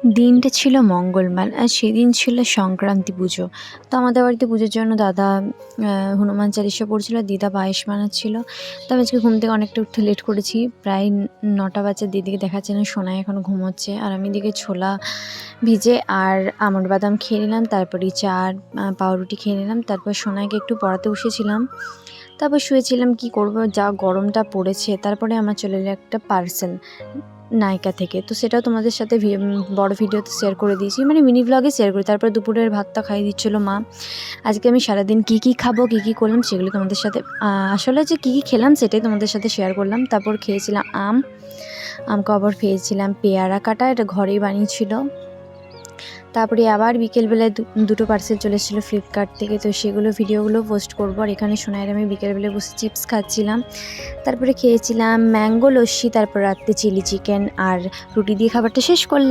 দিনটা ছিল মঙ্গলবার আর সেদিন ছিল সংক্রান্তি পুজো। তো আমাদের বাড়িতে পুজোর জন্য দাদা হনুমান চালিশা পড়ছিল, দিদা পায়েস বানাচ্ছিল। তো আমি আজকে ঘুম থেকে অনেকটা উঠতে লেট করেছি, প্রায় 9টা বাজে। দিদিকে দেখাচ্ছে না, সোনাই এখনও ঘুমোচ্ছে, আর আমি দিকে ছোলা ভিজে আর আমন্ড বাদাম খেয়ে নিলাম, তারপরে চা আর পাউরুটি খেয়ে নিলাম। তারপর সোনাইকে একটু পড়াতে বসেছিলাম, তারপর শুয়েছিলাম। কি করব, যা গরমটা পড়েছে। তারপরে আমার চলে এলো একটা পার্সেল নাইকা থেকে, তো সেটাও তোমাদের সাথে বড় ভিডিওতে শেয়ার করে দিয়েছি, মানে মিনি ব্লগে শেয়ার করি। তারপর দুপুরের ভাতটা খাইয়ে দিচ্ছিলো মা। আজকে আমি সারাদিন কী কী খাবো, কী কী করলাম সেগুলো তোমাদের সাথে, আসলে যে কী কী খেলাম সেটাই তোমাদের সাথে শেয়ার করলাম। তারপর খেয়েছিলাম আম কবর, খেয়েছিলাম পেয়ারা কাটা, এটা ঘরেই বানিয়েছিল। তারপরে আবার বিকেলবেলায় দুটো পার্সেল চলে এসেছিলো ফ্লিপকার্ট থেকে, তো সেগুলো ভিডিওগুলো পোস্ট করবো। আর এখানে সোনাইয়ের আমি বিকেলবেলায় বসে চিপস খাচ্ছিলাম। তারপরে খেয়েছিলাম ম্যাঙ্গো লস্যি, তারপর রাত্রে চিলি চিকেন আর রুটি দিয়ে খাবারটা শেষ করলাম।